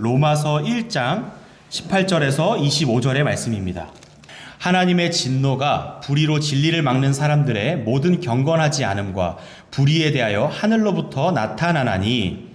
로마서 1장 18절에서 25절의 말씀입니다. 하나님의 진노가 불의로 진리를 막는 사람들의 모든 경건하지 않음과 불의에 대하여 하늘로부터 나타나나니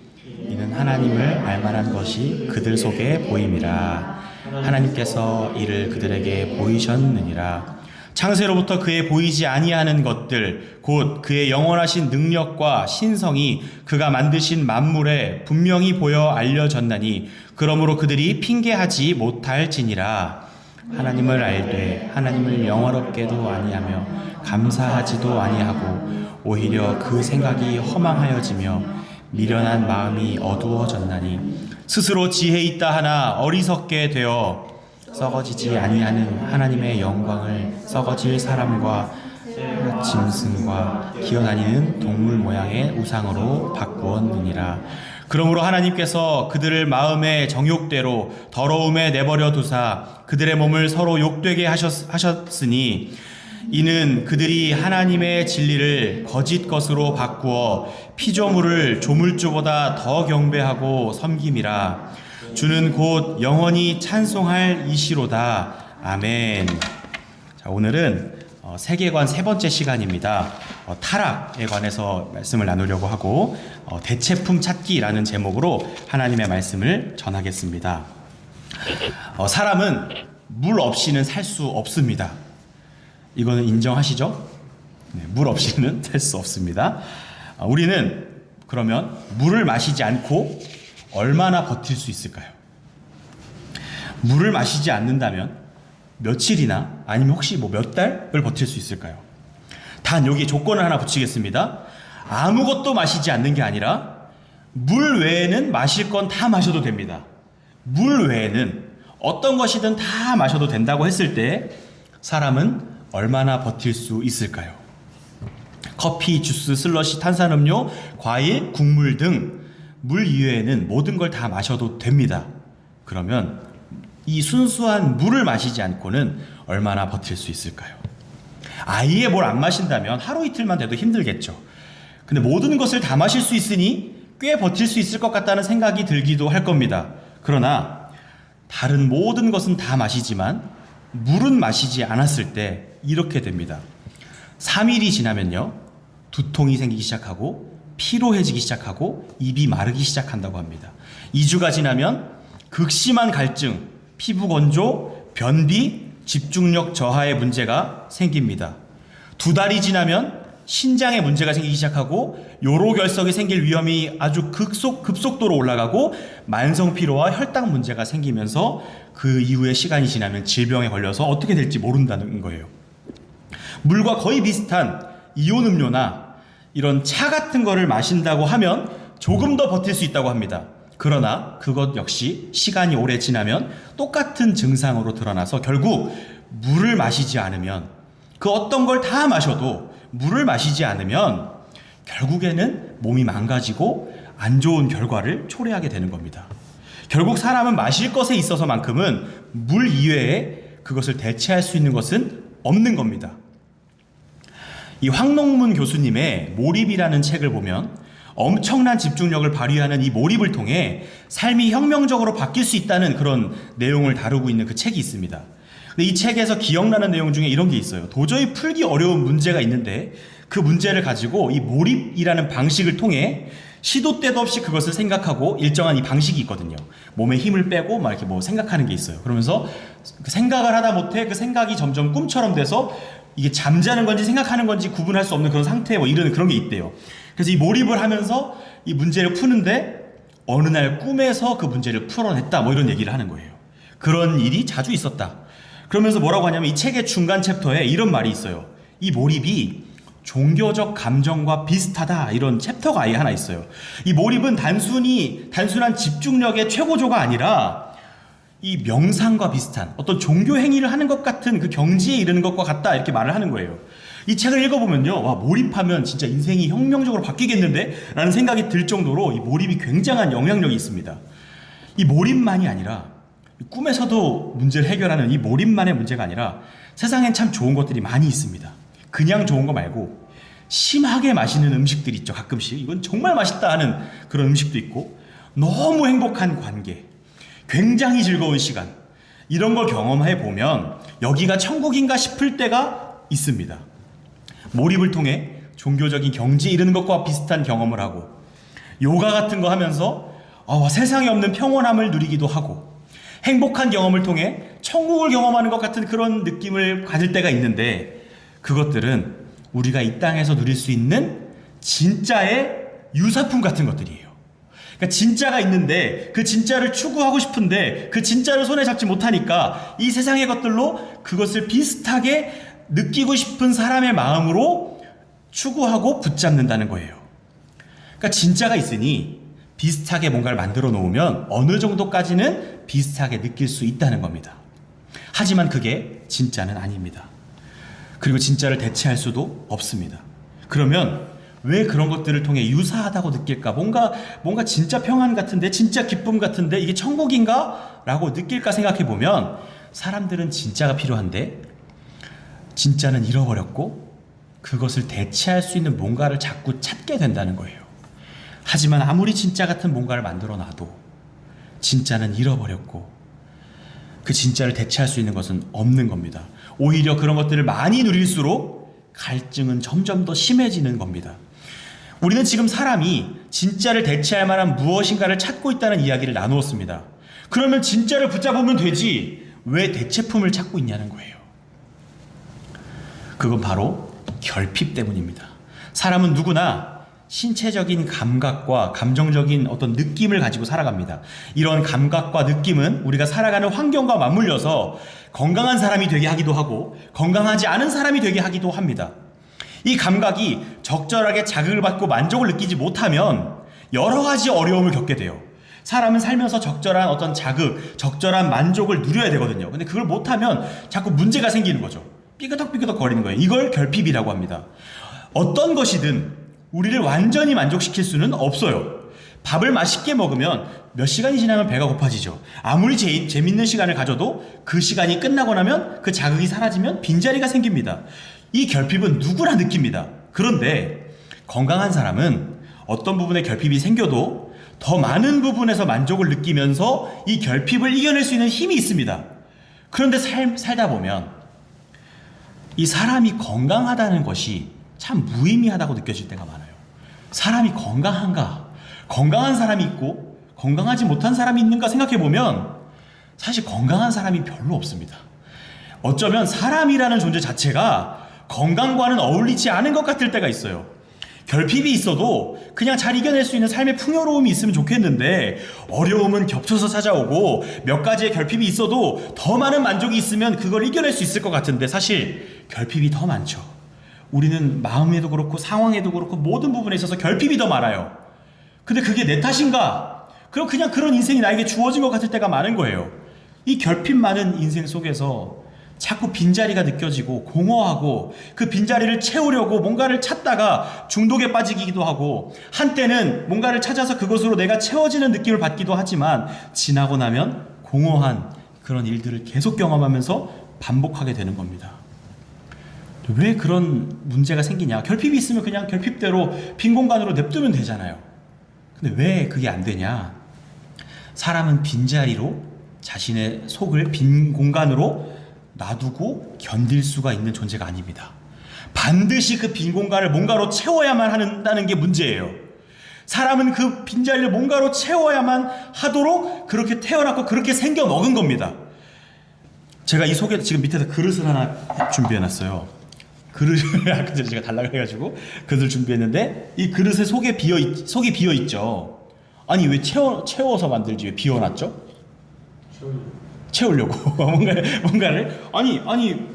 이는 하나님을 알만한 것이 그들 속에 보임이라. 하나님께서 이를 그들에게 보이셨느니라. 창세로부터 그의 보이지 아니하는 것들 곧 그의 영원하신 능력과 신성이 그가 만드신 만물에 분명히 보여 알려졌나니 그러므로 그들이 핑계하지 못할지니라. 하나님을 알되 하나님을 영화롭게도 아니하며 감사하지도 아니하고 오히려 그 생각이 허망하여지며 미련한 마음이 어두워졌나니 스스로 지혜 있다 하나 어리석게 되어 썩어지지 아니하는 하나님의 영광을 썩어질 사람과 짐승과 기어다니는 동물 모양의 우상으로 바꾸었느니라. 그러므로 하나님께서 그들을 마음의 정욕대로 더러움에 내버려 두사 그들의 몸을 서로 욕되게 하셨으니 이는 그들이 하나님의 진리를 거짓 것으로 바꾸어 피조물을 조물주보다 더 경배하고 섬김이라. 주는 곧 영원히 찬송할 이시로다. 아멘. 자, 오늘은 세계관 세 번째 시간입니다. 타락에 관해서 말씀을 나누려고 하고 대체품 찾기라는 제목으로 하나님의 말씀을 전하겠습니다. 사람은 물 없이는 살 수 없습니다. 이거는 인정하시죠? 네, 물 없이는 살 수 없습니다. 우리는 그러면 물을 마시지 않고 얼마나 버틸 수 있을까요? 물을 마시지 않는다면 며칠이나 아니면 혹시 몇 달을 버틸 수 있을까요? 단 여기에 조건을 하나 붙이겠습니다. 아무것도 마시지 않는 게 아니라 물 외에는 마실 건 다 마셔도 됩니다. 물 외에는 어떤 것이든 다 마셔도 된다고 했을 때 사람은 얼마나 버틸 수 있을까요? 커피, 주스, 슬러시, 탄산음료, 과일, 국물 등 물 이외에는 모든 걸 다 마셔도 됩니다. 그러면 이 순수한 물을 마시지 않고는 얼마나 버틸 수 있을까요? 아예 뭘 안 마신다면 하루 이틀만 돼도 힘들겠죠. 근데 모든 것을 다 마실 수 있으니 꽤 버틸 수 있을 것 같다는 생각이 들기도 할 겁니다. 그러나 다른 모든 것은 다 마시지만 물은 마시지 않았을 때 이렇게 됩니다. 3일이 지나면요, 두통이 생기기 시작하고 피로해지기 시작하고 입이 마르기 시작한다고 합니다. 2주가 지나면 극심한 갈증, 피부 건조, 변비, 집중력 저하의 문제가 생깁니다. 2달이 지나면 신장에 문제가 생기기 시작하고 요로결석이 생길 위험이 아주 급속도로 올라가고 만성 피로와 혈당 문제가 생기면서 그 이후에 시간이 지나면 질병에 걸려서 어떻게 될지 모른다는 거예요. 물과 거의 비슷한 이온 음료나 이런 차 같은 거를 마신다고 하면 조금 더 버틸 수 있다고 합니다. 그러나 그것 역시 시간이 오래 지나면 똑같은 증상으로 드러나서 결국 물을 마시지 않으면, 그 어떤 걸 다 마셔도 물을 마시지 않으면 결국에는 몸이 망가지고 안 좋은 결과를 초래하게 되는 겁니다. 결국 사람은 마실 것에 있어서만큼은 물 이외에 그것을 대체할 수 있는 것은 없는 겁니다. 이 황농문 교수님의 몰입이라는 책을 보면 엄청난 집중력을 발휘하는 이 몰입을 통해 삶이 혁명적으로 바뀔 수 있다는 그런 내용을 다루고 있는 그 책이 있습니다. 근데 이 책에서 기억나는 내용 중에 이런 게 있어요. 도저히 풀기 어려운 문제가 있는데 그 문제를 가지고 이 몰입이라는 방식을 통해 시도 때도 없이 그것을 생각하고 일정한 이 방식이 있거든요. 몸에 힘을 빼고 막 이렇게 뭐 생각하는 게 있어요. 그러면서 그 생각을 하다 못해 그 생각이 점점 꿈처럼 돼서 이게 잠자는 건지 생각하는 건지 구분할 수 없는 그런 상태에 뭐 이런 그런 게 있대요. 그래서 이 몰입을 하면서 이 문제를 푸는데 어느 날 꿈에서 그 문제를 풀어냈다 뭐 이런 얘기를 하는 거예요. 그런 일이 자주 있었다. 그러면서 뭐라고 하냐면 이 책의 중간 챕터에 이런 말이 있어요. 이 몰입이 종교적 감정과 비슷하다, 이런 챕터가 아예 하나 있어요. 이 몰입은 단순한 집중력의 최고조가 아니라 이 명상과 비슷한 어떤 종교 행위를 하는 것 같은 그 경지에 이르는 것과 같다, 이렇게 말을 하는 거예요. 이 책을 읽어보면요, 와, 몰입하면 진짜 인생이 혁명적으로 바뀌겠는데? 라는 생각이 들 정도로 이 몰입이 굉장한 영향력이 있습니다. 이 몰입만이 아니라, 꿈에서도 문제를 해결하는 이 몰입만의 문제가 아니라 세상엔 참 좋은 것들이 많이 있습니다. 그냥 좋은 거 말고 심하게 맛있는 음식들 있죠. 가끔씩 이건 정말 맛있다 하는 그런 음식도 있고, 너무 행복한 관계, 굉장히 즐거운 시간, 이런 걸 경험해 보면 여기가 천국인가 싶을 때가 있습니다. 몰입을 통해 종교적인 경지에 이르는 것과 비슷한 경험을 하고, 요가 같은 거 하면서 세상에 없는 평온함을 누리기도 하고, 행복한 경험을 통해 천국을 경험하는 것 같은 그런 느낌을 가질 때가 있는데, 그것들은 우리가 이 땅에서 누릴 수 있는 진짜의 유사품 같은 것들이에요. 그러니까 진짜가 있는데 그 진짜를 추구하고 싶은데 그 진짜를 손에 잡지 못하니까 이 세상의 것들로 그것을 비슷하게 느끼고 싶은 사람의 마음으로 추구하고 붙잡는다는 거예요. 그러니까 진짜가 있으니 비슷하게 뭔가를 만들어 놓으면 어느 정도까지는 비슷하게 느낄 수 있다는 겁니다. 하지만 그게 진짜는 아닙니다. 그리고 진짜를 대체할 수도 없습니다. 그러면 왜 그런 것들을 통해 유사하다고 느낄까? 뭔가 진짜 평안 같은데, 진짜 기쁨 같은데 이게 천국인가? 라고 느낄까 생각해 보면 사람들은 진짜가 필요한데 진짜는 잃어버렸고 그것을 대체할 수 있는 뭔가를 자꾸 찾게 된다는 거예요. 하지만 아무리 진짜 같은 뭔가를 만들어 놔도 진짜는 잃어버렸고 그 진짜를 대체할 수 있는 것은 없는 겁니다. 오히려 그런 것들을 많이 누릴수록 갈증은 점점 더 심해지는 겁니다. 우리는 지금 사람이 진짜를 대체할 만한 무엇인가를 찾고 있다는 이야기를 나누었습니다. 그러면 진짜를 붙잡으면 되지 왜 대체품을 찾고 있냐는 거예요. 그건 바로 결핍 때문입니다. 사람은 누구나 신체적인 감각과 감정적인 어떤 느낌을 가지고 살아갑니다. 이런 감각과 느낌은 우리가 살아가는 환경과 맞물려서 건강한 사람이 되게 하기도 하고 건강하지 않은 사람이 되게 하기도 합니다. 이 감각이 적절하게 자극을 받고 만족을 느끼지 못하면 여러 가지 어려움을 겪게 돼요. 사람은 살면서 적절한 어떤 자극, 적절한 만족을 누려야 되거든요. 근데 그걸 못하면 자꾸 문제가 생기는 거죠. 삐그덕삐그덕 거리는 거예요. 이걸 결핍이라고 합니다. 어떤 것이든 우리를 완전히 만족시킬 수는 없어요. 밥을 맛있게 먹으면 몇 시간이 지나면 배가 고파지죠. 아무리 재밌는 시간을 가져도 그 시간이 끝나고 나면 그 자극이 사라지면 빈자리가 생깁니다. 이 결핍은 누구나 느낍니다. 그런데 건강한 사람은 어떤 부분에 결핍이 생겨도 더 많은 부분에서 만족을 느끼면서 이 결핍을 이겨낼 수 있는 힘이 있습니다. 그런데 살다 보면 이 사람이 건강하다는 것이 참 무의미하다고 느껴질 때가 많아요. 사람이 건강한가? 건강한 사람이 있고 건강하지 못한 사람이 있는가 생각해보면 사실 건강한 사람이 별로 없습니다. 어쩌면 사람이라는 존재 자체가 건강과는 어울리지 않은 것 같을 때가 있어요. 결핍이 있어도 그냥 잘 이겨낼 수 있는 삶의 풍요로움이 있으면 좋겠는데 어려움은 겹쳐서 찾아오고 몇 가지의 결핍이 있어도 더 많은 만족이 있으면 그걸 이겨낼 수 있을 것 같은데 사실 결핍이 더 많죠. 우리는 마음에도 그렇고 상황에도 그렇고 모든 부분에 있어서 결핍이 더 많아요. 근데 그게 내 탓인가? 그럼 그냥 그런 인생이 나에게 주어진 것 같을 때가 많은 거예요. 이 결핍 많은 인생 속에서 자꾸 빈자리가 느껴지고 공허하고 그 빈자리를 채우려고 뭔가를 찾다가 중독에 빠지기도 하고 한때는 뭔가를 찾아서 그것으로 내가 채워지는 느낌을 받기도 하지만 지나고 나면 공허한 그런 일들을 계속 경험하면서 반복하게 되는 겁니다. 왜 그런 문제가 생기냐? 결핍이 있으면 그냥 결핍대로 빈 공간으로 냅두면 되잖아요. 근데 왜 그게 안 되냐? 사람은 빈자리로 자신의 속을 빈 공간으로 놔두고 견딜 수가 있는 존재가 아닙니다. 반드시 그 빈 공간을 뭔가로 채워야만 한다는 게 문제예요. 사람은 그 빈자리를 뭔가로 채워야만 하도록 그렇게 태어났고 그렇게 생겨 먹은 겁니다. 제가 이 속에 지금 밑에서 그릇을 하나 준비해놨어요. 그릇을 아까 전에 제가 달라고 해가지고 그릇을 준비했는데 이 그릇에 속이 비어있죠. 아니 왜 채워서 만들지 왜 비워놨죠? 채우려고 뭔가를 아니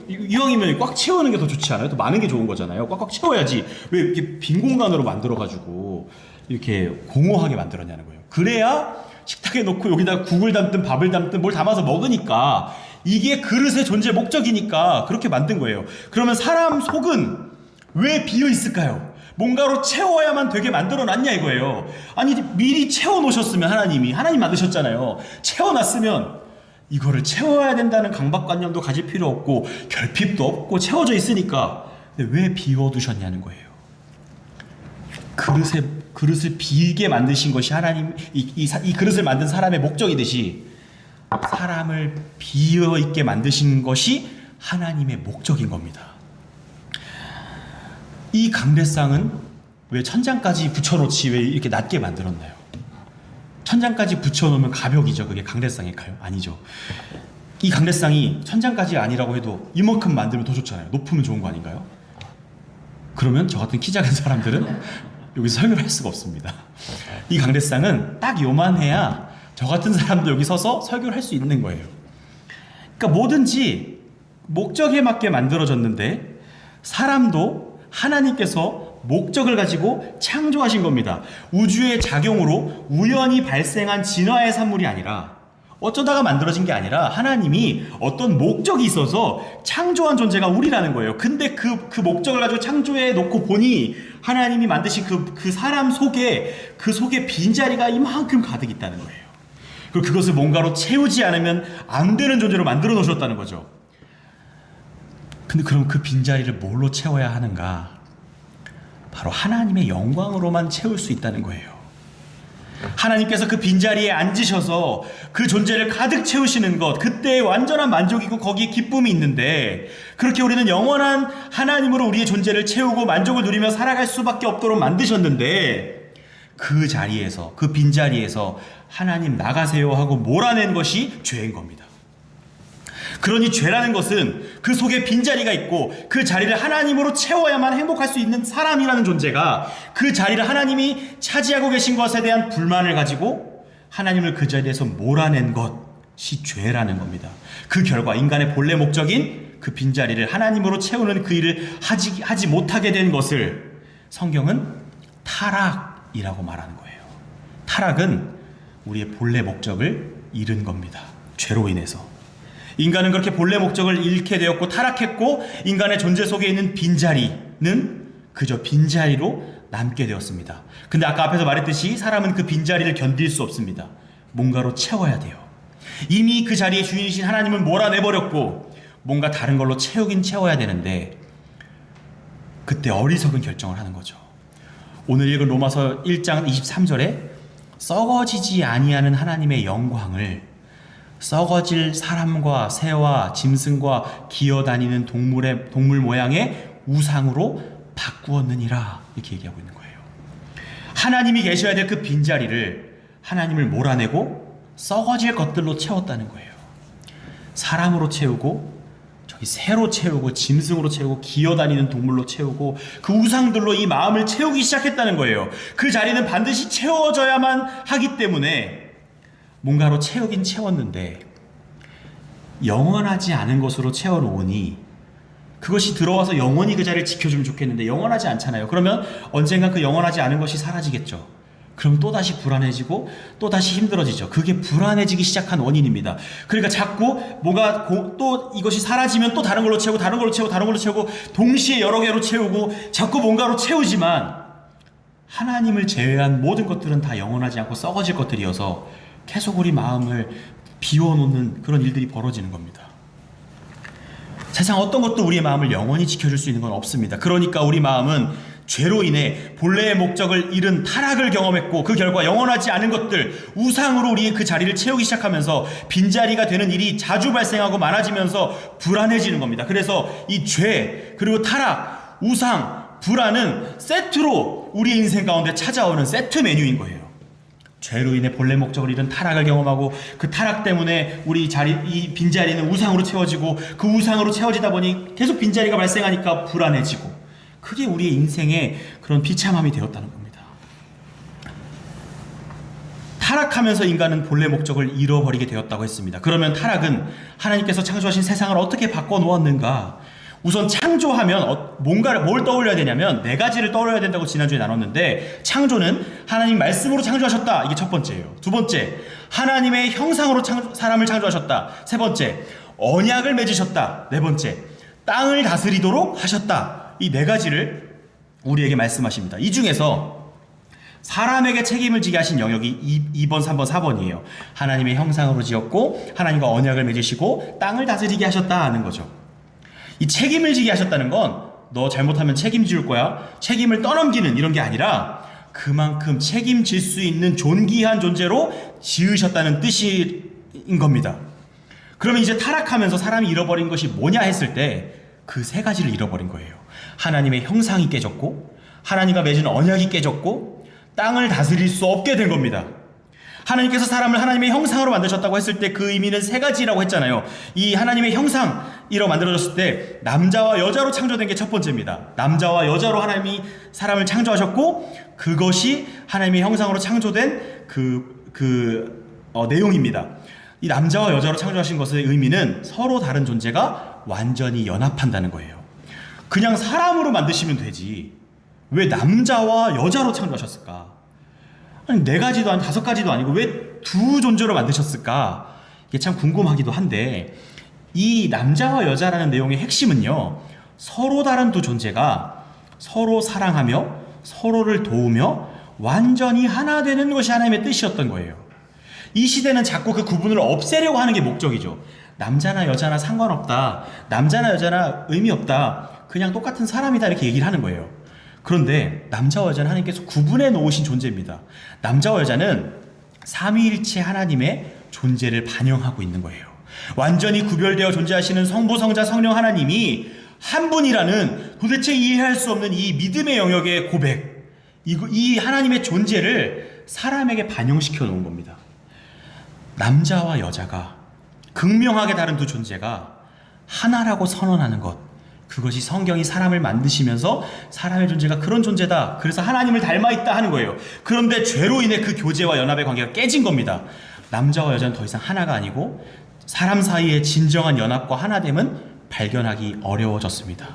이왕이면 꽉 채우는 게 더 좋지 않아요? 더 많은 게 좋은 거잖아요. 꽉꽉 채워야지 왜 이렇게 빈 공간으로 만들어가지고 이렇게 공허하게 만들었냐는 거예요. 그래야 식탁에 놓고 여기다가 국을 담든 밥을 담든 뭘 담아서 먹으니까 이게 그릇의 존재 목적이니까 그렇게 만든 거예요. 그러면 사람 속은 왜 비어 있을까요? 뭔가로 채워야만 되게 만들어 놨냐 이거예요. 아니 미리 채워 놓으셨으면 하나님 만드셨잖아요. 채워놨으면 이거를 채워야 된다는 강박관념도 가질 필요 없고 결핍도 없고 채워져 있으니까 왜 비워두셨냐는 거예요. 그릇을 비게 만드신 것이 하나님 이 그릇을 만든 사람의 목적이듯이 사람을 비어 있게 만드신 것이 하나님의 목적인 겁니다. 이 강대상은 왜 천장까지 붙여놓지 왜 이렇게 낮게 만들었나요? 천장까지 붙여놓으면 가벽이죠. 그게 강대상일까요? 아니죠. 이 강대상이 천장까지 아니라고 해도 이만큼 만들면 더 좋잖아요. 높으면 좋은 거 아닌가요? 그러면 저 같은 키 작은 사람들은 여기서 설교를 할 수가 없습니다. 이 강대상은 딱 요만해야 저 같은 사람도 여기 서서 설교를 할 수 있는 거예요. 그러니까 뭐든지 목적에 맞게 만들어졌는데 사람도 하나님께서 목적을 가지고 창조하신 겁니다. 우주의 작용으로 우연히 발생한 진화의 산물이 아니라 어쩌다가 만들어진 게 아니라 하나님이 어떤 목적이 있어서 창조한 존재가 우리라는 거예요. 근데 그 목적을 가지고 창조해 놓고 보니 하나님이 만드신 그 사람 속에 빈자리가 이만큼 가득 있다는 거예요. 그리고 그것을 뭔가로 채우지 않으면 안 되는 존재로 만들어 놓으셨다는 거죠. 근데 그럼 그 빈자리를 뭘로 채워야 하는가? 바로 하나님의 영광으로만 채울 수 있다는 거예요. 하나님께서 그 빈자리에 앉으셔서 그 존재를 가득 채우시는 것, 그때의 완전한 만족이고 거기에 기쁨이 있는데, 그렇게 우리는 영원한 하나님으로 우리의 존재를 채우고 만족을 누리며 살아갈 수밖에 없도록 만드셨는데, 그 자리에서, 그 빈자리에서 하나님 나가세요 하고 몰아낸 것이 죄인 겁니다. 그러니 죄라는 것은 그 속에 빈자리가 있고 그 자리를 하나님으로 채워야만 행복할 수 있는 사람이라는 존재가 그 자리를 하나님이 차지하고 계신 것에 대한 불만을 가지고 하나님을 그 자리에서 몰아낸 것이 죄라는 겁니다. 그 결과 인간의 본래 목적인 그 빈자리를 하나님으로 채우는 그 일을 하지 못하게 된 것을 성경은 타락이라고 말하는 거예요. 타락은 우리의 본래 목적을 잃은 겁니다. 죄로 인해서. 인간은 그렇게 본래 목적을 잃게 되었고 타락했고 인간의 존재 속에 있는 빈자리는 그저 빈자리로 남게 되었습니다. 근데 아까 앞에서 말했듯이 사람은 그 빈자리를 견딜 수 없습니다. 뭔가로 채워야 돼요. 이미 그 자리의 주인이신 하나님을 몰아내버렸고 뭔가 다른 걸로 채우긴 채워야 되는데 그때 어리석은 결정을 하는 거죠. 오늘 읽은 로마서 1장 23절에 썩어지지 아니하는 하나님의 영광을 썩어질 사람과 새와 짐승과 기어다니는 동물 모양의 우상으로 바꾸었느니라 이렇게 얘기하고 있는 거예요. 하나님이 계셔야 될 그 빈자리를 하나님을 몰아내고 썩어질 것들로 채웠다는 거예요. 사람으로 채우고 저기 새로 채우고 짐승으로 채우고 기어다니는 동물로 채우고 그 우상들로 이 마음을 채우기 시작했다는 거예요. 그 자리는 반드시 채워져야만 하기 때문에 뭔가로 채우긴 채웠는데 영원하지 않은 것으로 채워놓으니 그것이 들어와서 영원히 그 자리를 지켜주면 좋겠는데 영원하지 않잖아요. 그러면 언젠가 그 영원하지 않은 것이 사라지겠죠. 그럼 또다시 불안해지고 또다시 힘들어지죠. 그게 불안해지기 시작한 원인입니다. 그러니까 자꾸 뭐가 또 이것이 사라지면 또 다른 걸로 채우고 다른 걸로 채우고 다른 걸로 채우고 동시에 여러 개로 채우고 자꾸 뭔가로 채우지만 하나님을 제외한 모든 것들은 다 영원하지 않고 썩어질 것들이어서 계속 우리 마음을 비워놓는 그런 일들이 벌어지는 겁니다. 세상 어떤 것도 우리의 마음을 영원히 지켜줄 수 있는 건 없습니다. 그러니까 우리 마음은 죄로 인해 본래의 목적을 잃은 타락을 경험했고 그 결과 영원하지 않은 것들, 우상으로 우리의 그 자리를 채우기 시작하면서 빈자리가 되는 일이 자주 발생하고 많아지면서 불안해지는 겁니다. 그래서 이 죄, 그리고 타락, 우상, 불안은 세트로 우리의 인생 가운데 찾아오는 세트 메뉴인 거예요. 죄로 인해 본래 목적을 잃은 타락을 경험하고 그 타락 때문에 이 빈자리는 우상으로 채워지고 그 우상으로 채워지다 보니 계속 빈자리가 발생하니까 불안해지고 그게 우리의 인생의 그런 비참함이 되었다는 겁니다. 타락하면서 인간은 본래 목적을 잃어버리게 되었다고 했습니다. 그러면 타락은 하나님께서 창조하신 세상을 어떻게 바꿔놓았는가? 우선 창조하면 뭘 떠올려야 되냐면 네 가지를 떠올려야 된다고 지난주에 나눴는데 창조는 하나님 말씀으로 창조하셨다. 이게 첫 번째예요. 두 번째, 하나님의 형상으로 사람을 창조하셨다. 세 번째, 언약을 맺으셨다. 네 번째, 땅을 다스리도록 하셨다. 이 네 가지를 우리에게 말씀하십니다. 이 중에서 사람에게 책임을 지게 하신 영역이 2번, 3번, 4번이에요. 하나님의 형상으로 지었고 하나님과 언약을 맺으시고 땅을 다스리게 하셨다 하는 거죠. 이 책임을 지게 하셨다는 건 너 잘못하면 책임질 거야, 책임을 떠넘기는 이런 게 아니라 그만큼 책임질 수 있는 존귀한 존재로 지으셨다는 뜻이 겁니다. 그러면 이제 타락하면서 사람이 잃어버린 것이 뭐냐 했을 때 그 세 가지를 잃어버린 거예요. 하나님의 형상이 깨졌고, 하나님과 맺은 언약이 깨졌고, 땅을 다스릴 수 없게 된 겁니다. 하나님께서 사람을 하나님의 형상으로 만드셨다고 했을 때 그 의미는 세 가지라고 했잖아요. 이 하나님의 형상이로 만들어졌을 때 남자와 여자로 창조된 게 첫 번째입니다. 남자와 여자로 하나님이 사람을 창조하셨고, 그것이 하나님의 형상으로 창조된 내용입니다. 이 남자와 여자로 창조하신 것의 의미는 서로 다른 존재가 완전히 연합한다는 거예요. 그냥 사람으로 만드시면 되지 왜 남자와 여자로 창조하셨을까? 아니 4가지도 아니고 5가지도 아니고 왜 두 존재로 만드셨을까? 이게 참 궁금하기도 한데, 이 남자와 여자라는 내용의 핵심은요, 서로 다른 두 존재가 서로 사랑하며 서로를 도우며 완전히 하나 되는 것이 하나님의 뜻이었던 거예요. 이 시대는 자꾸 그 구분을 없애려고 하는 게 목적이죠. 남자나 여자나 상관없다, 남자나 여자나 의미 없다, 그냥 똑같은 사람이다, 이렇게 얘기를 하는 거예요. 그런데 남자와 여자는 하나님께서 구분해 놓으신 존재입니다. 남자와 여자는 삼위일체 하나님의 존재를 반영하고 있는 거예요. 완전히 구별되어 존재하시는 성부, 성자, 성령 하나님이 한 분이라는 도대체 이해할 수 없는 이 믿음의 영역의 고백, 이 하나님의 존재를 사람에게 반영시켜 놓은 겁니다. 남자와 여자가 극명하게 다른 두 존재가 하나라고 선언하는 것, 그것이 성경이 사람을 만드시면서 사람의 존재가 그런 존재다, 그래서 하나님을 닮아있다 하는 거예요. 그런데 죄로 인해 그 교제와 연합의 관계가 깨진 겁니다. 남자와 여자는 더 이상 하나가 아니고 사람 사이의 진정한 연합과 하나됨은 발견하기 어려워졌습니다.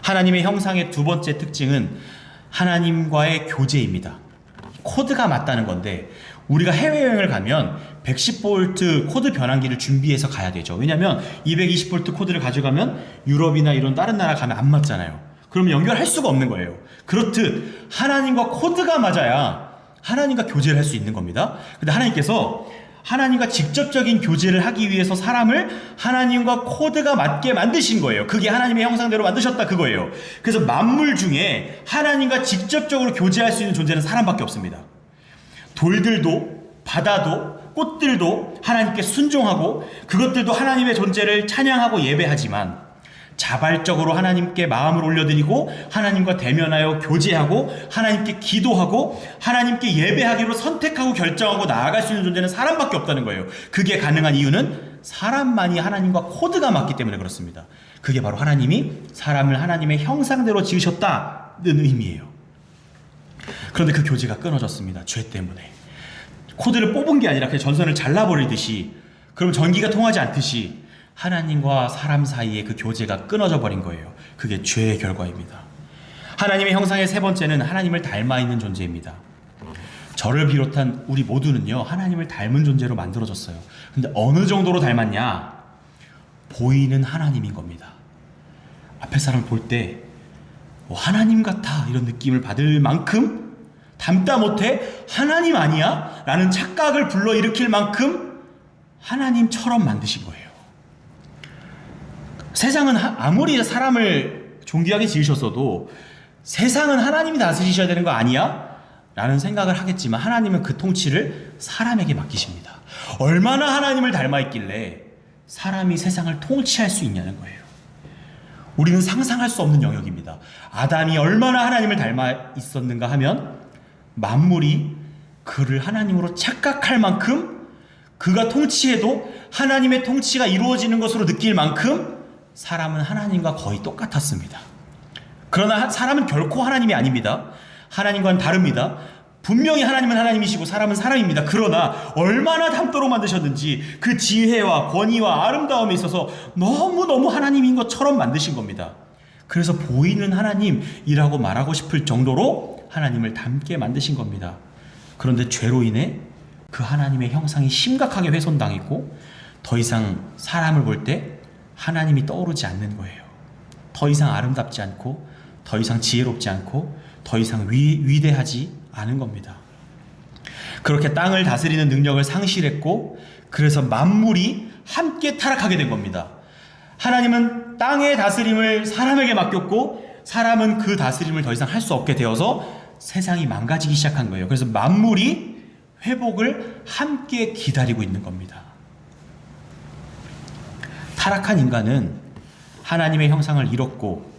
하나님의 형상의 두 번째 특징은 하나님과의 교제입니다. 코드가 맞다는 건데, 우리가 해외여행을 가면 110V 코드 변환기를 준비해서 가야 되죠. 왜냐하면 220V 코드를 가져가면 유럽이나 이런 다른 나라 가면 안 맞잖아요. 그러면 연결할 수가 없는 거예요. 그렇듯 하나님과 코드가 맞아야 하나님과 교제를 할 수 있는 겁니다. 근데 하나님께서 하나님과 직접적인 교제를 하기 위해서 사람을 하나님과 코드가 맞게 만드신 거예요. 그게 하나님의 형상대로 만드셨다, 그거예요. 그래서 만물 중에 하나님과 직접적으로 교제할 수 있는 존재는 사람밖에 없습니다. 돌들도, 바다도, 꽃들도 하나님께 순종하고 그것들도 하나님의 존재를 찬양하고 예배하지만, 자발적으로 하나님께 마음을 올려드리고 하나님과 대면하여 교제하고 하나님께 기도하고 하나님께 예배하기로 선택하고 결정하고 나아갈 수 있는 존재는 사람밖에 없다는 거예요. 그게 가능한 이유는 사람만이 하나님과 코드가 맞기 때문에 그렇습니다. 그게 바로 하나님이 사람을 하나님의 형상대로 지으셨다는 의미예요. 그런데 그 교제가 끊어졌습니다. 죄 때문에. 코드를 뽑은 게 아니라 그냥 전선을 잘라버리듯이, 그럼 전기가 통하지 않듯이 하나님과 사람 사이의 그 교제가 끊어져 버린 거예요. 그게 죄의 결과입니다. 하나님의 형상의 세 번째는 하나님을 닮아 있는 존재입니다. 저를 비롯한 우리 모두는요, 하나님을 닮은 존재로 만들어졌어요. 근데 어느 정도로 닮았냐? 보이는 하나님인 겁니다. 앞에 사람을 볼 때 하나님 같아, 이런 느낌을 받을 만큼, 닮다 못해 하나님 아니야? 라는 착각을 불러일으킬 만큼 하나님처럼 만드신 거예요. 세상은 아무리 사람을 존귀하게 지으셨어도 세상은 하나님이 다스리셔야 되는 거 아니야? 라는 생각을 하겠지만, 하나님은 그 통치를 사람에게 맡기십니다. 얼마나 하나님을 닮아 있길래 사람이 세상을 통치할 수 있냐는 거예요. 우리는 상상할 수 없는 영역입니다. 아담이 얼마나 하나님을 닮아 있었는가 하면, 만물이 그를 하나님으로 착각할 만큼, 그가 통치해도 하나님의 통치가 이루어지는 것으로 느낄 만큼 사람은 하나님과 거의 똑같았습니다. 그러나 사람은 결코 하나님이 아닙니다. 하나님과는 다릅니다. 분명히 하나님은 하나님이시고 사람은 사람입니다. 그러나 얼마나 닮도록 만드셨는지 그 지혜와 권위와 아름다움에 있어서 너무너무 하나님인 것처럼 만드신 겁니다. 그래서 보이는 하나님이라고 말하고 싶을 정도로 하나님을 닮게 만드신 겁니다. 그런데 죄로 인해 그 하나님의 형상이 심각하게 훼손당했고, 더 이상 사람을 볼 때 하나님이 떠오르지 않는 거예요. 더 이상 아름답지 않고, 더 이상 지혜롭지 않고, 더 이상 위대하지 않은 겁니다. 그렇게 땅을 다스리는 능력을 상실했고, 그래서 만물이 함께 타락하게 된 겁니다. 하나님은 땅의 다스림을 사람에게 맡겼고, 사람은 그 다스림을 더 이상 할 수 없게 되어서 세상이 망가지기 시작한 거예요. 그래서 만물이 회복을 함께 기다리고 있는 겁니다. 타락한 인간은 하나님의 형상을 잃었고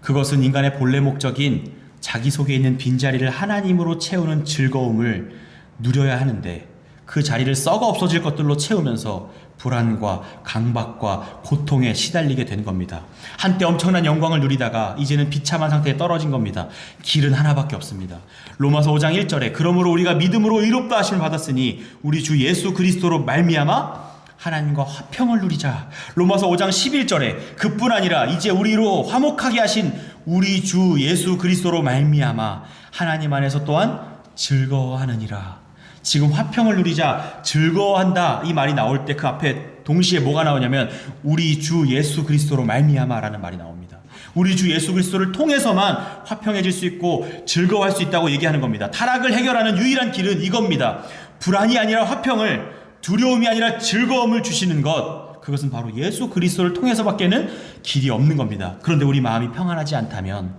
그것은 인간의 본래 목적인 자기 속에 있는 빈자리를 하나님으로 채우는 즐거움을 누려야 하는데 그 자리를 썩어 없어질 것들로 채우면서 불안과 강박과 고통에 시달리게 된 겁니다. 한때 엄청난 영광을 누리다가 이제는 비참한 상태에 떨어진 겁니다. 길은 하나밖에 없습니다. 로마서 5장 1절에 그러므로 우리가 믿음으로 의롭다 하심을 받았으니 우리 주 예수 그리스도로 말미암아 하나님과 화평을 누리자. 로마서 5장 11절에 그뿐 아니라 이제 우리로 화목하게 하신 우리 주 예수 그리스도로 말미암아 하나님 안에서 또한 즐거워하느니라. 지금 화평을 누리자, 즐거워한다 이 말이 나올 때 그 앞에 동시에 뭐가 나오냐면 우리 주 예수 그리스도로 말미암아라는 말이 나옵니다. 우리 주 예수 그리스도를 통해서만 화평해질 수 있고 즐거워할 수 있다고 얘기하는 겁니다. 타락을 해결하는 유일한 길은 이겁니다. 불안이 아니라 화평을, 두려움이 아니라 즐거움을 주시는 것, 그것은 바로 예수 그리스도를 통해서밖에는 길이 없는 겁니다. 그런데 우리 마음이 평안하지 않다면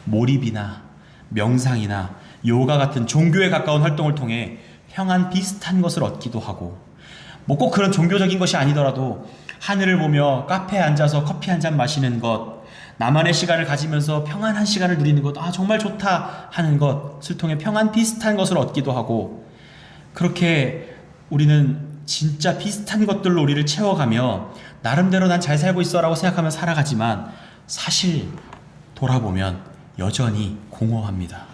몰입이나 명상이나 요가 같은 종교에 가까운 활동을 통해 평안 비슷한 것을 얻기도 하고, 뭐 꼭 그런 종교적인 것이 아니더라도 하늘을 보며 카페에 앉아서 커피 한 잔 마시는 것, 나만의 시간을 가지면서 평안한 시간을 누리는 것, 아 정말 좋다 하는 것을 통해 평안 비슷한 것을 얻기도 하고, 그렇게 우리는 진짜 비슷한 것들로 우리를 채워가며 나름대로 난 잘 살고 있어 라고 생각하며 살아가지만 사실 돌아보면 여전히 공허합니다.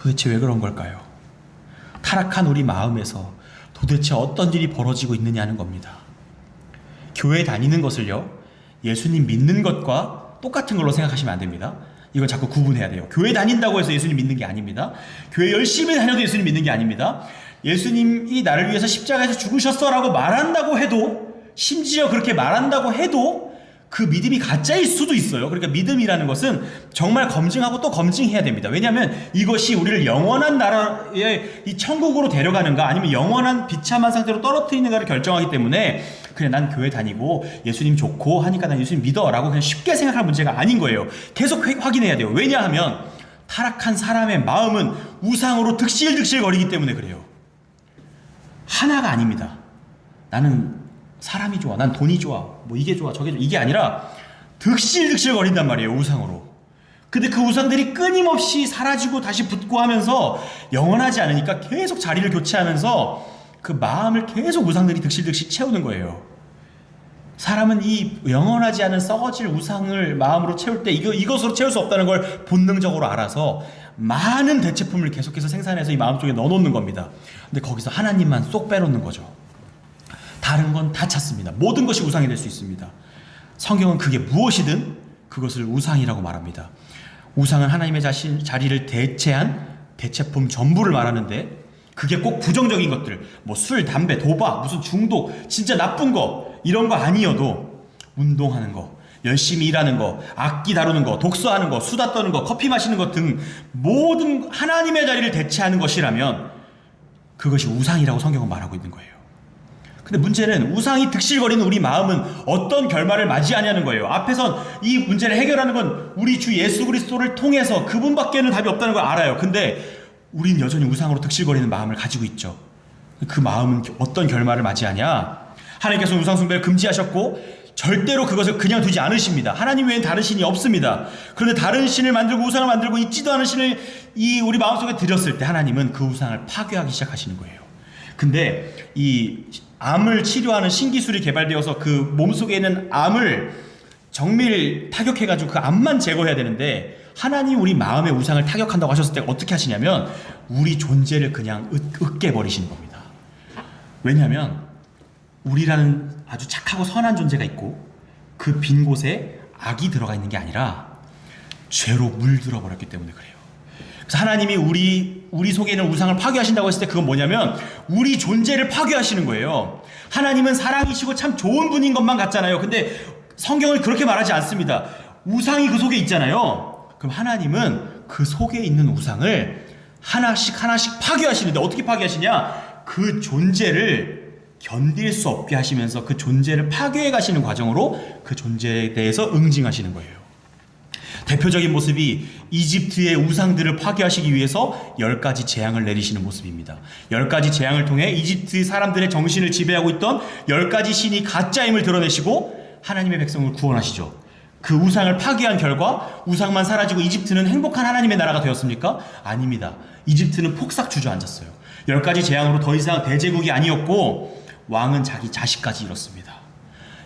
도대체 왜 그런 걸까요? 타락한 우리 마음에서 도대체 어떤 일이 벌어지고 있느냐는 겁니다. 교회 다니는 것을요, 예수님 믿는 것과 똑같은 걸로 생각하시면 안 됩니다. 이건 자꾸 구분해야 돼요. 교회 다닌다고 해서 예수님 믿는 게 아닙니다. 교회 열심히 다녀도 예수님 믿는 게 아닙니다. 예수님이 나를 위해서 십자가에서 죽으셨어 라고 말한다고 해도, 심지어 그렇게 말한다고 해도 그 믿음이 가짜일 수도 있어요. 그러니까 믿음이라는 것은 정말 검증하고 또 검증해야 됩니다. 왜냐하면 이것이 우리를 영원한 나라의 이 천국으로 데려가는가 아니면 영원한 비참한 상태로 떨어뜨리는가를 결정하기 때문에 그냥 난 교회 다니고 예수님 좋고 하니까 난 예수님 믿어 라고 그냥 쉽게 생각할 문제가 아닌 거예요. 계속 확인해야 돼요. 왜냐하면 타락한 사람의 마음은 우상으로 득실득실 거리기 때문에 그래요. 하나가 아닙니다. 나는 사람이 좋아, 난 돈이 좋아, 뭐 이게 좋아 저게 좋아, 이게 아니라 득실득실 거린단 말이에요, 우상으로. 근데 그 우상들이 끊임없이 사라지고 다시 붙고 하면서 영원하지 않으니까 계속 자리를 교체하면서 그 마음을 계속 우상들이 득실득실 채우는 거예요. 사람은 이 영원하지 않은 썩어질 우상을 마음으로 채울 때 이것으로 채울 수 없다는 걸 본능적으로 알아서 많은 대체품을 계속해서 생산해서 이 마음속에 넣어놓는 겁니다. 근데 거기서 하나님만 쏙 빼놓는 거죠. 다른 건 다 찾습니다. 모든 것이 우상이 될 수 있습니다. 성경은 그게 무엇이든 그것을 우상이라고 말합니다. 우상은 하나님의 자리를 대체한 대체품 전부를 말하는데, 그게 꼭 부정적인 것들, 뭐 술, 담배, 도박, 무슨 중독, 진짜 나쁜 거 이런 거 아니어도 운동하는 거, 열심히 일하는 거, 악기 다루는 거, 독서하는 거, 수다 떠는 거, 커피 마시는 것 등 모든 하나님의 자리를 대체하는 것이라면 그것이 우상이라고 성경은 말하고 있는 거예요. 근데 문제는 우상이 득실거리는 우리 마음은 어떤 결말을 맞이하냐는 거예요. 앞에선 이 문제를 해결하는 건 우리 주 예수 그리스도를 통해서 그분밖에는 답이 없다는 걸 알아요. 근데 우리는 여전히 우상으로 득실거리는 마음을 가지고 있죠. 그 마음은 어떤 결말을 맞이하냐? 하나님께서는 우상 숭배를 금지하셨고 절대로 그것을 그냥 두지 않으십니다. 하나님 외엔 다른 신이 없습니다. 그런데 다른 신을 만들고 우상을 만들고 있지도 않은 신을 우리 마음속에 들였을 때 하나님은 그 우상을 파괴하기 시작하시는 거예요. 근데 이 암을 치료하는 신기술이 개발되어서 그 몸속에 있는 암을 정밀 타격해가지고 그 암만 제거해야 되는데, 하나님 우리 마음의 우상을 타격한다고 하셨을 때 어떻게 하시냐면 우리 존재를 그냥 으깨버리시는 겁니다. 왜냐하면 우리라는 아주 착하고 선한 존재가 있고 그 빈 곳에 악이 들어가 있는 게 아니라 죄로 물들어 버렸기 때문에 그래요. 그래서 하나님이 우리 속에 있는 우상을 파괴하신다고 했을 때 그건 뭐냐면 우리 존재를 파괴하시는 거예요. 하나님은 사랑이시고 참 좋은 분인 것만 같잖아요. 근데 성경을 그렇게 말하지 않습니다. 우상이 그 속에 있잖아요. 그럼 하나님은 그 속에 있는 우상을 하나씩 하나씩 파괴하시는데 어떻게 파괴하시냐? 그 존재를 견딜 수 없게 하시면서 그 존재를 파괴해 가시는 과정으로 그 존재에 대해서 응징하시는 거예요. 대표적인 모습이 이집트의 우상들을 파괴하시기 위해서 10가지 재앙을 내리시는 모습입니다. 10가지 재앙을 통해 이집트 사람들의 정신을 지배하고 있던 10가지 신이 가짜임을 드러내시고 하나님의 백성을 구원하시죠. 그 우상을 파괴한 결과 우상만 사라지고 이집트는 행복한 하나님의 나라가 되었습니까? 아닙니다. 이집트는 폭삭 주저앉았어요. 10가지 재앙으로 더 이상 대제국이 아니었고 왕은 자기 자식까지 잃었습니다.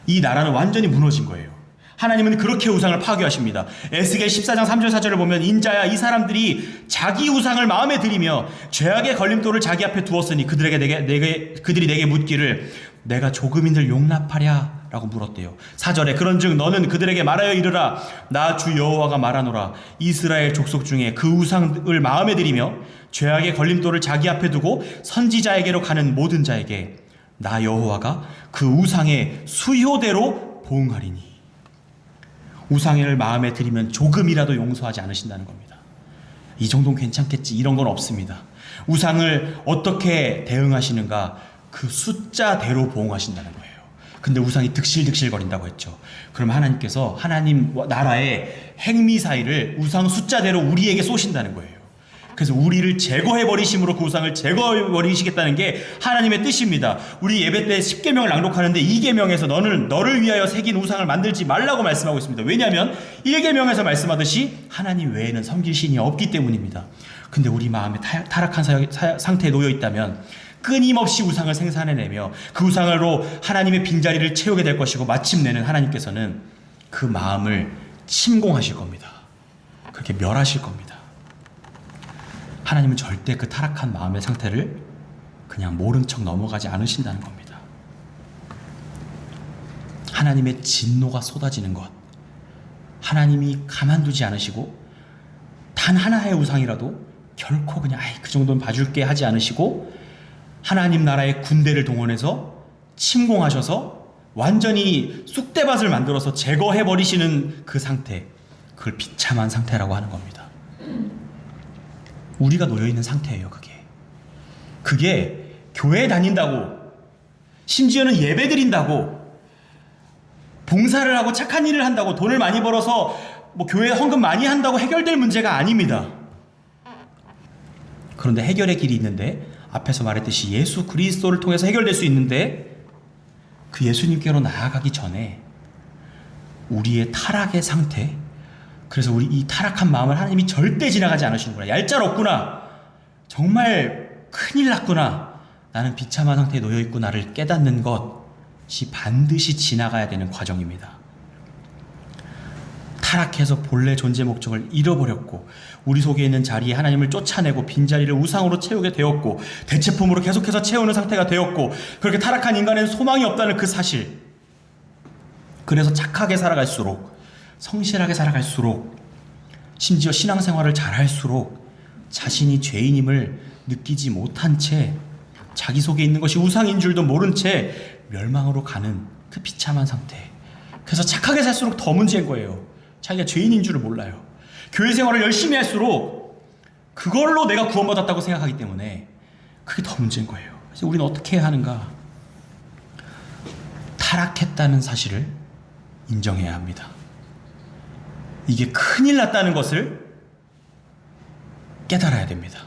이 나라는 완전히 무너진 거예요. 하나님은 그렇게 우상을 파괴하십니다. 에스겔 14장 3절 4절을 보면 인자야 이 사람들이 자기 우상을 마음에 들이며 죄악의 걸림돌을 자기 앞에 두었으니 그들이 내게 묻기를 내가 조금인들 용납하랴 라고 물었대요. 4절에 그런즉 너는 그들에게 말하여 이르라 나 주 여호와가 말하노라 이스라엘 족속 중에 그 우상을 마음에 들이며 죄악의 걸림돌을 자기 앞에 두고 선지자에게로 가는 모든 자에게 나 여호와가 그 우상의 수효대로 보응하리니. 우상을 마음에 들이면 조금이라도 용서하지 않으신다는 겁니다. 이 정도는 괜찮겠지 이런 건 없습니다. 우상을 어떻게 대응하시는가 그 숫자대로 보응하신다는 거예요. 근데 우상이 득실득실거린다고 했죠. 그럼 하나님께서 하나님 나라의 핵미사일을 우상 숫자대로 우리에게 쏘신다는 거예요. 그래서 우리를 제거해버리심으로 그 우상을 제거해버리시겠다는 게 하나님의 뜻입니다. 우리 예배 때 10계명을 낭독하는데 2계명에서 너를 위하여 새긴 우상을 만들지 말라고 말씀하고 있습니다. 왜냐하면 1계명에서 말씀하듯이 하나님 외에는 섬길 신이 없기 때문입니다. 근데 우리 마음에 타락한 상태에 놓여 있다면 끊임없이 우상을 생산해내며 그 우상으로 하나님의 빈자리를 채우게 될 것이고 마침내는 하나님께서는 그 마음을 침공하실 겁니다. 그렇게 멸하실 겁니다. 하나님은 절대 그 타락한 마음의 상태를 그냥 모른 척 넘어가지 않으신다는 겁니다. 하나님의 진노가 쏟아지는 것, 하나님이 가만두지 않으시고 단 하나의 우상이라도 결코 그냥 그 정도는 봐줄게 하지 않으시고 하나님 나라의 군대를 동원해서 침공하셔서 완전히 쑥대밭을 만들어서 제거해버리시는 그 상태, 그걸 비참한 상태라고 하는 겁니다. 우리가 놓여있는 상태예요. 그게 교회 다닌다고, 심지어는 예배 드린다고, 봉사를 하고 착한 일을 한다고, 돈을 많이 벌어서 교회에 헌금 많이 한다고 해결될 문제가 아닙니다. 그런데 해결의 길이 있는데, 앞에서 말했듯이 예수 그리스도를 통해서 해결될 수 있는데, 그 예수님께로 나아가기 전에 우리의 타락의 상태, 그래서 우리 이 타락한 마음을 하나님이 절대 지나가지 않으시는구나, 얄짤없구나, 정말 큰일 났구나, 나는 비참한 상태에 놓여있구나를 깨닫는 것이 반드시 지나가야 되는 과정입니다. 타락해서 본래 존재 목적을 잃어버렸고 우리 속에 있는 자리에 하나님을 쫓아내고 빈자리를 우상으로 채우게 되었고 대체품으로 계속해서 채우는 상태가 되었고 그렇게 타락한 인간에는 소망이 없다는 그 사실, 그래서 착하게 살아갈수록, 성실하게 살아갈수록, 심지어 신앙생활을 잘할수록 자신이 죄인임을 느끼지 못한 채 자기 속에 있는 것이 우상인 줄도 모른 채 멸망으로 가는 그 비참한 상태. 그래서 착하게 살수록 더 문제인 거예요. 자기가 죄인인 줄을 몰라요. 교회 생활을 열심히 할수록 그걸로 내가 구원받았다고 생각하기 때문에 그게 더 문제인 거예요. 그래서 우리는 어떻게 해야 하는가? 타락했다는 사실을 인정해야 합니다. 이게 큰일 났다는 것을 깨달아야 됩니다.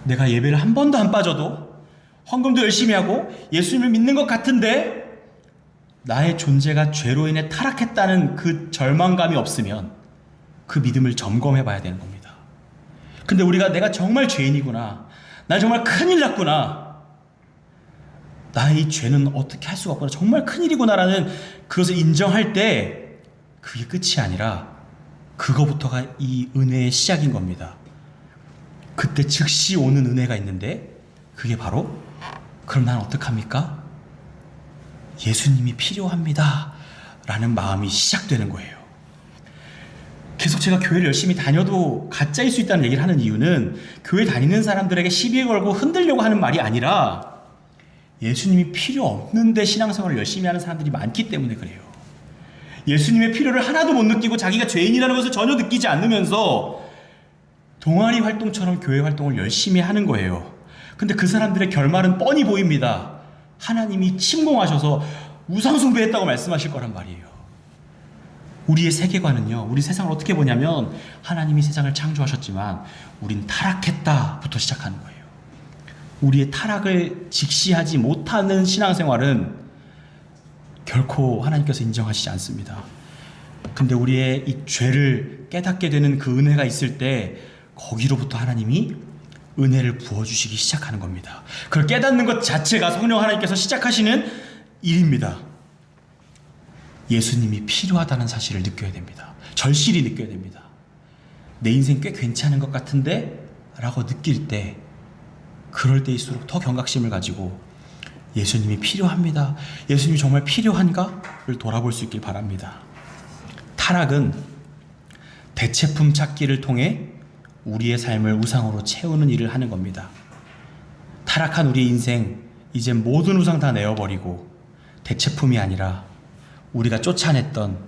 내가 예배를 한 번도 안 빠져도 헌금도 열심히 하고 예수님을 믿는 것 같은데 나의 존재가 죄로 인해 타락했다는 그 절망감이 없으면 그 믿음을 점검해 봐야 되는 겁니다. 근데 우리가 내가 정말 죄인이구나, 나 정말 큰일 났구나, 나의 이 죄는 어떻게 할 수가 없구나, 정말 큰일이구나라는 그것을 인정할 때 그게 끝이 아니라 그거부터가 이 은혜의 시작인 겁니다. 그때 즉시 오는 은혜가 있는데 그게 바로 그럼 난 어떡합니까? 예수님이 필요합니다 라는 마음이 시작되는 거예요. 계속 제가 교회를 열심히 다녀도 가짜일 수 있다는 얘기를 하는 이유는 교회 다니는 사람들에게 시비 걸고 흔들려고 하는 말이 아니라 예수님이 필요 없는데 신앙생활을 열심히 하는 사람들이 많기 때문에 그래요. 예수님의 필요를 하나도 못 느끼고 자기가 죄인이라는 것을 전혀 느끼지 않으면서 동아리 활동처럼 교회 활동을 열심히 하는 거예요. 근데 그 사람들의 결말은 뻔히 보입니다. 하나님이 침공하셔서 우상숭배했다고 말씀하실 거란 말이에요. 우리의 세계관은요, 우리 세상을 어떻게 보냐면 하나님이 세상을 창조하셨지만 우린 타락했다부터 시작하는 거예요. 우리의 타락을 직시하지 못하는 신앙생활은 결코 하나님께서 인정하시지 않습니다. 근데 우리의 이 죄를 깨닫게 되는 그 은혜가 있을 때 거기로부터 하나님이 은혜를 부어주시기 시작하는 겁니다. 그걸 깨닫는 것 자체가 성령 하나님께서 시작하시는 일입니다. 예수님이 필요하다는 사실을 느껴야 됩니다. 절실히 느껴야 됩니다. 내 인생 꽤 괜찮은 것 같은데? 라고 느낄 때, 그럴 때일수록 더 경각심을 가지고 예수님이 필요합니다. 예수님이 정말 필요한가?를 돌아볼 수 있길 바랍니다. 타락은 대체품 찾기를 통해 우리의 삶을 우상으로 채우는 일을 하는 겁니다. 타락한 우리의 인생, 이제 모든 우상 다 내어버리고 대체품이 아니라 우리가 쫓아냈던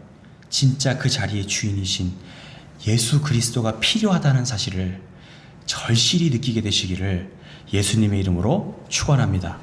진짜 그 자리의 주인이신 예수 그리스도가 필요하다는 사실을 절실히 느끼게 되시기를 예수님의 이름으로 축원합니다.